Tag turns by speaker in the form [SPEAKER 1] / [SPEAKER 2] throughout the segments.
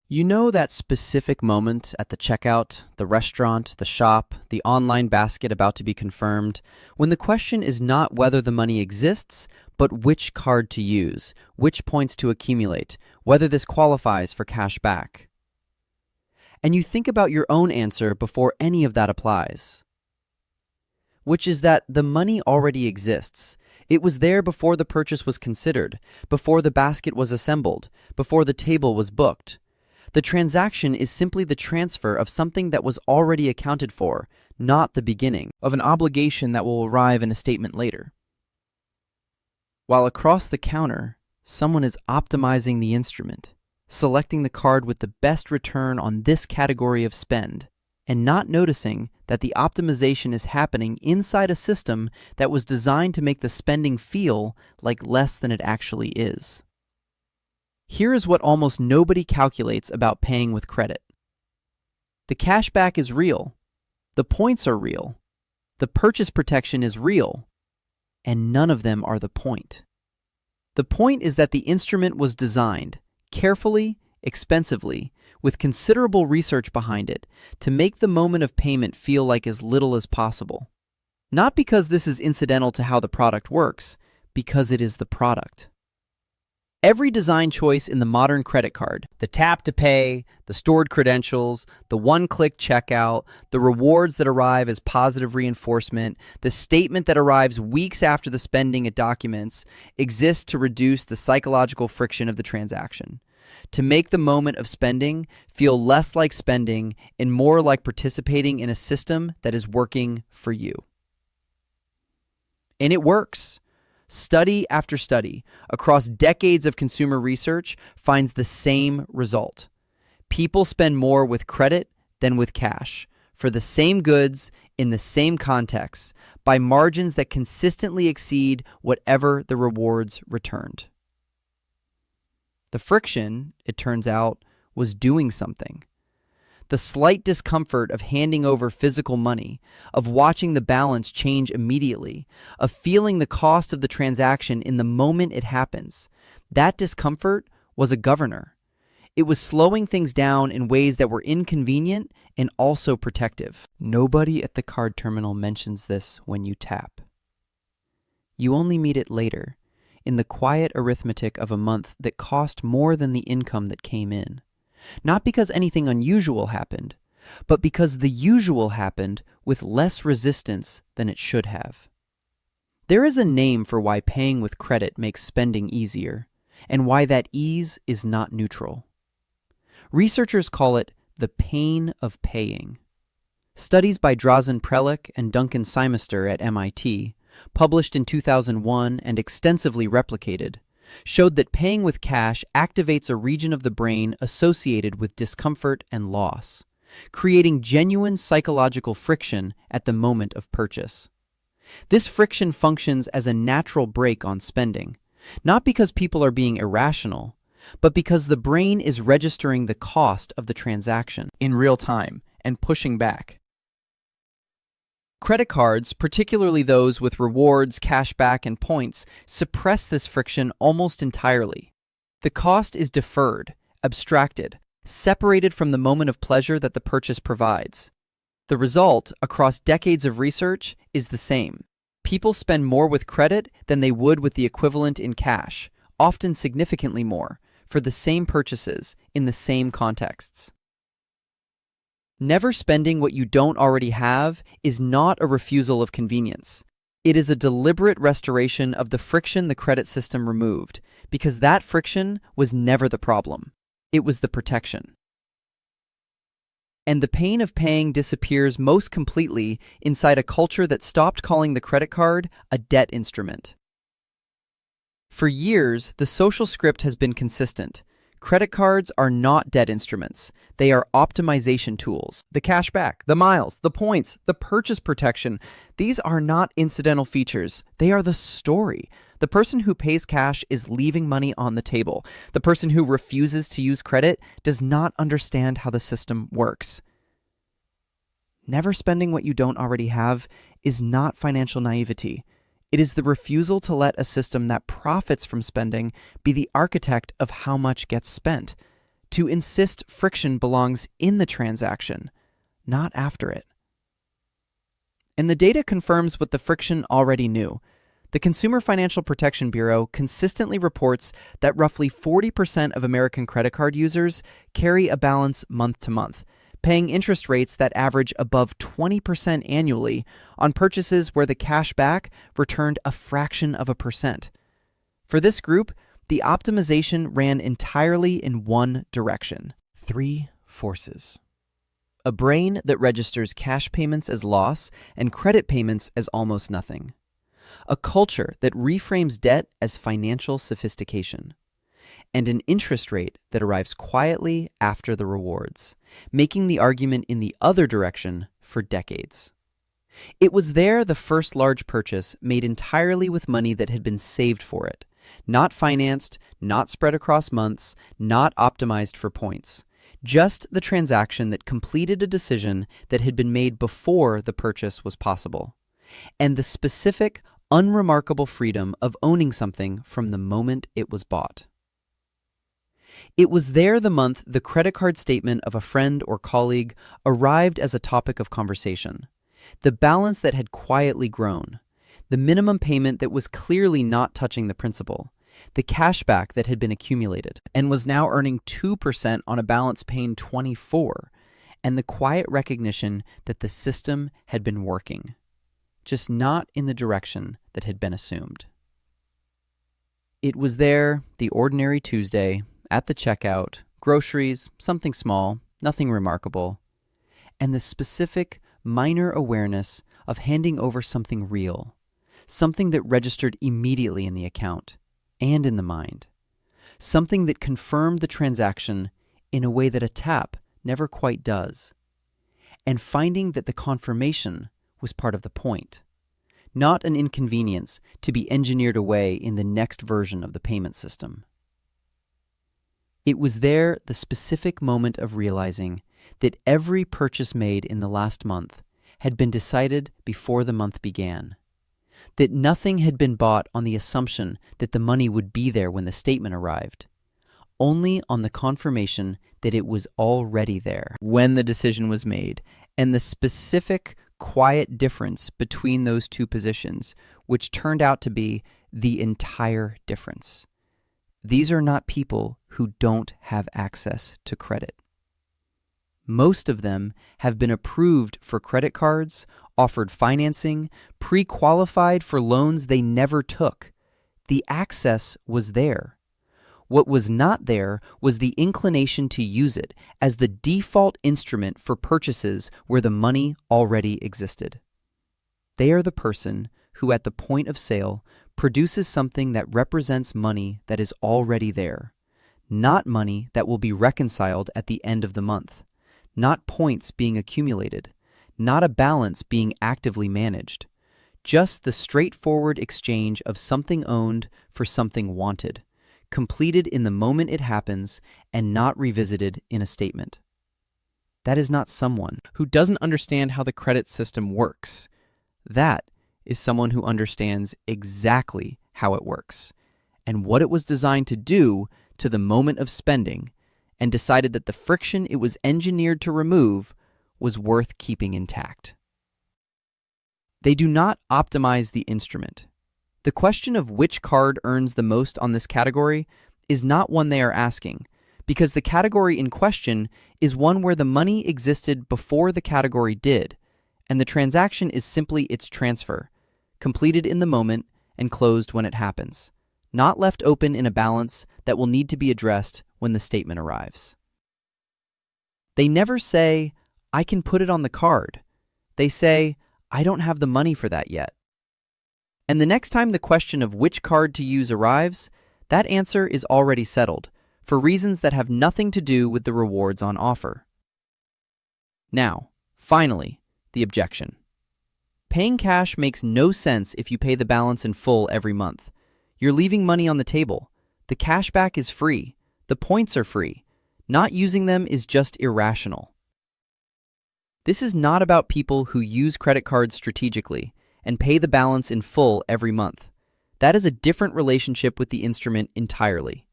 [SPEAKER 1] You know that specific moment at the checkout, the restaurant, the shop, the online basket about to be confirmed, when the question is not whether the money exists, but which card to use, which points to accumulate, whether this qualifies for cash back. And you think about your own answer before any of that applies, which is that the money already exists. It was there before the purchase was considered, before the basket was assembled, before the table was booked. The transaction is simply the transfer of something that was already accounted for, not the beginning
[SPEAKER 2] of an obligation that will arrive in a statement later. While across the counter, someone is optimizing the instrument, selecting the card with the best return on this category of spend, and not noticing that the optimization is happening inside a system that was designed to make the spending feel like less than it actually is. Here is what almost nobody calculates about paying with credit. The cashback is real. The points are real. The purchase protection is real. And none of them are the point. The point is that the instrument was designed carefully, expensively, with considerable research behind it to make the moment of payment feel like as little as possible. Not because this is incidental to how the product works, because it is the product. Every design choice in the modern credit card, the tap to pay, the stored credentials, the one-click checkout, the rewards that arrive as positive reinforcement, the statement that arrives weeks after the spending it documents, exists to reduce the psychological friction of the transaction, to make the moment of spending feel less like spending and more like participating in a system that is working for you. And it works. Study after study, across decades of consumer research, finds the same result. People spend more with credit than with cash, for the same goods, in the same context, by margins that consistently exceed whatever the rewards returned. The friction, it turns out, was doing something. The slight discomfort of handing over physical money, of watching the balance change immediately, of feeling the cost of the transaction in the moment it happens, that discomfort was a governor. It was slowing things down in ways that were inconvenient and also protective. Nobody at the card terminal mentions this when you tap. You only meet it later, in the quiet arithmetic of a month that cost more than the income that came in. Not because anything unusual happened, but because the usual happened with less resistance than it should have. There is a name for why paying with credit makes spending easier, and why that ease is not neutral. Researchers call it the pain of paying. Studies by Prelec and Simester at MIT, published in 2001 and extensively replicated, showed that paying with cash activates a region of the brain associated with discomfort and loss, creating genuine psychological friction at the moment of purchase. This friction functions as a natural brake on spending, not because people are being irrational, but because the brain is registering the cost of the transaction in real time and pushing back. Credit cards, particularly those with rewards, cashback, and points, suppress this friction almost entirely. The cost is deferred, abstracted, separated from the moment of pleasure that the purchase provides. The result, across decades of research, is the same. People spend more with credit than they would with the equivalent in cash, often significantly more, for the same purchases in the same contexts. Never spending what you don't already have is not a refusal of convenience. It is a deliberate restoration of the friction the credit system removed, because that friction was never the problem. It was the protection. And the pain of paying disappears most completely inside a culture that stopped calling the credit card a debt instrument. For years, the social script has been consistent. Credit cards are not debt instruments. They are optimization tools. The cashback, the miles, the points, the purchase protection, these are not incidental features. They are the story. The person who pays cash is leaving money on the table. The person who refuses to use credit does not understand how the system works. Never spending what you don't already have is not financial naivety. It is the refusal to let a system that profits from spending be the architect of how much gets spent, to insist friction belongs in the transaction, not after it. And the data confirms what the friction already knew. The Consumer Financial Protection Bureau consistently reports that roughly 40% of American credit card users carry a balance month to month, paying interest rates that average above 20% annually on purchases where the cashback returned a fraction of a percent. For this group, the optimization ran entirely in one direction. 3 forces. A brain that registers cash payments as loss and credit payments as almost nothing. A culture that reframes debt as financial sophistication. And an interest rate that arrives quietly after the rewards, making the argument in the other direction for decades. It was there the first large purchase made entirely with money that had been saved for it, not financed, not spread across months, not optimized for points. Just the transaction that completed a decision that had been made before the purchase was possible. And the specific, unremarkable freedom of owning something from the moment it was bought. It was there the month the credit card statement of a friend or colleague arrived as a topic of conversation. The balance that had quietly grown. The minimum payment that was clearly not touching the principal. The cashback that had been accumulated and was now earning 2% on a balance paying 24%, and the quiet recognition that the system had been working, just not in the direction that had been assumed. It was there, the ordinary Tuesday, at the checkout, groceries, something small, nothing remarkable, and the specific, minor awareness of handing over something real, something that registered immediately in the account and in the mind, something that confirmed the transaction in a way that a tap never quite does, and finding that the confirmation was part of the point, not an inconvenience to be engineered away in the next version of the payment system. It was there the specific moment of realizing that every purchase made in the last month had been decided before the month began, that nothing had been bought on the assumption that the money would be there when the statement arrived, only on the confirmation that it was already there when the decision was made, and the specific, quiet difference between those two positions, which turned out to be the entire difference. These are not people who don't have access to credit. Most of them have been approved for credit cards, offered financing, pre-qualified for loans they never took. The access was there. What was not there was the inclination to use it as the default instrument for purchases where the money already existed. They are the person who at the point of sale produces something that represents money that is already there, not money that will be reconciled at the end of the month, not points being accumulated, not a balance being actively managed, just the straightforward exchange of something owned for something wanted, completed in the moment it happens and not revisited in a statement. That is not someone who doesn't understand how the credit system works. That is someone who understands exactly how it works and what it was designed to do to the moment of spending, and decided that the friction it was engineered to remove was worth keeping intact. They do not optimize the instrument. The question of which card earns the most on this category is not one they are asking, because the category in question is one where the money existed before the category did, and the transaction is simply its transfer, completed in the moment and closed when it happens, not left open in a balance that will need to be addressed when the statement arrives. They never say, "I can put it on the card." They say, "I don't have the money for that yet." And the next time the question of which card to use arrives, that answer is already settled, for reasons that have nothing to do with the rewards on offer. Now, finally, the objection. Paying cash makes no sense if you pay the balance in full every month. You're leaving money on the table. The cashback is free. The points are free. Not using them is just irrational. This is not about people who use credit cards strategically and pay the balance in full every month. That is a different relationship with the instrument entirely.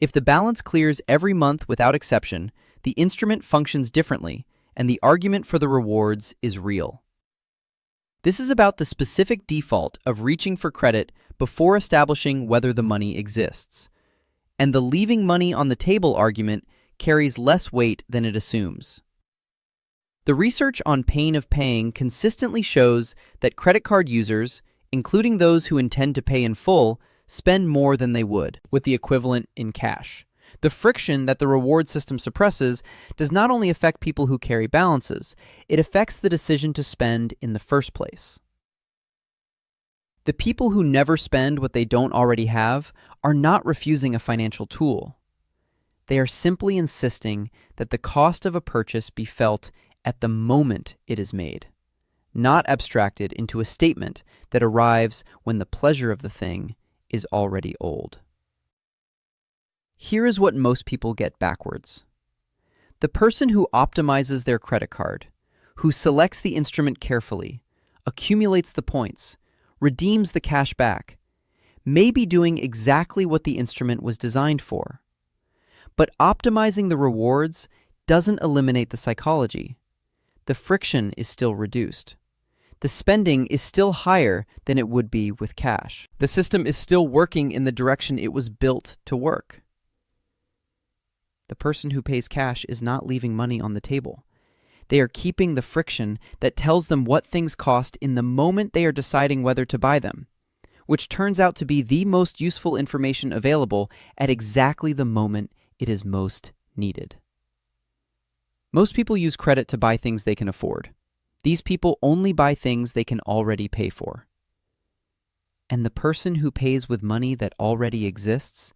[SPEAKER 2] If the balance clears every month without exception, the instrument functions differently, and the argument for the rewards is real. This is about the specific default of reaching for credit before establishing whether the money exists. And the leaving money on the table argument carries less weight than it assumes. The research on pain of paying consistently shows that credit card users, including those who intend to pay in full, spend more than they would with the equivalent in cash. The friction that the reward system suppresses does not only affect people who carry balances, it affects the decision to spend in the first place. The people who never spend what they don't already have are not refusing a financial tool. They are simply insisting that the cost of a purchase be felt at the moment it is made, not abstracted into a statement that arrives when the pleasure of the thing is already old. Here is what most people get backwards. The person who optimizes their credit card, who selects the instrument carefully, accumulates the points, redeems the cash back, may be doing exactly what the instrument was designed for. But optimizing the rewards doesn't eliminate the psychology. The friction is still reduced. The spending is still higher than it would be with cash. The system is still working in the direction it was built to work. The person who pays cash is not leaving money on the table. They are keeping the friction that tells them what things cost in the moment they are deciding whether to buy them, which turns out to be the most useful information available at exactly the moment it is most needed. Most people use credit to buy things they can afford. These people only buy things they can already pay for. And the person who pays with money that already exists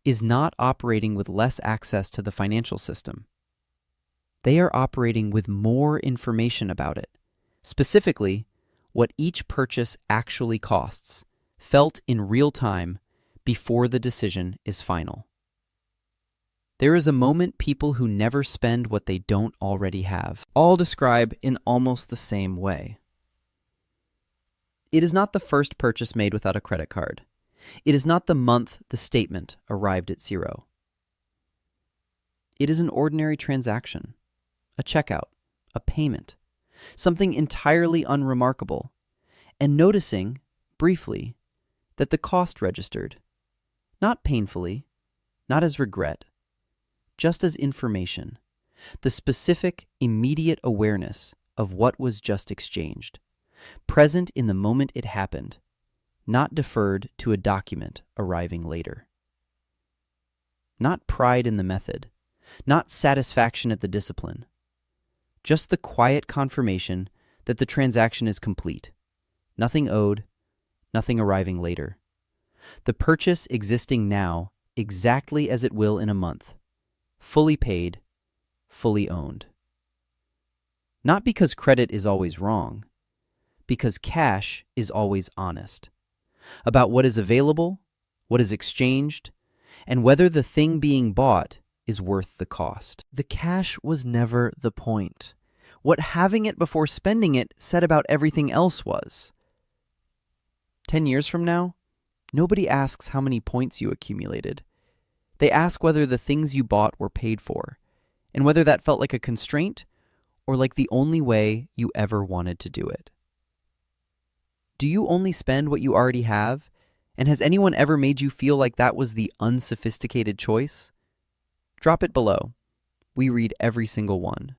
[SPEAKER 2] is not operating with less access to the financial system. They are operating with more information about it, specifically what each purchase actually costs, felt in real time before the decision is final. There is a moment people who never spend what they don't already have all describe in almost the same way. It is not the first purchase made without a credit card. It is not the month the statement arrived at zero. It is an ordinary transaction, a checkout, a payment, something entirely unremarkable, and noticing, briefly, that the cost registered, not painfully, not as regret, just as information, the specific, immediate awareness of what was just exchanged, present in the moment it happened, not deferred to a document arriving later. Not pride in the method, not satisfaction at the discipline, just the quiet confirmation that the transaction is complete, nothing owed, nothing arriving later. The purchase existing now exactly as it will in a month, fully paid, fully owned. Not because credit is always wrong, because cash is always honest about what is available, what is exchanged, and whether the thing being bought is worth the cost. The cash was never the point. What having it before spending it said about everything else was. 10 years from now, nobody asks how many points you accumulated. They ask whether the things you bought were paid for, and whether that felt like a constraint or like the only way you ever wanted to do it. Do you only spend what you already have? And has anyone ever made you feel like that was the unsophisticated choice? Drop it below. We read every single one.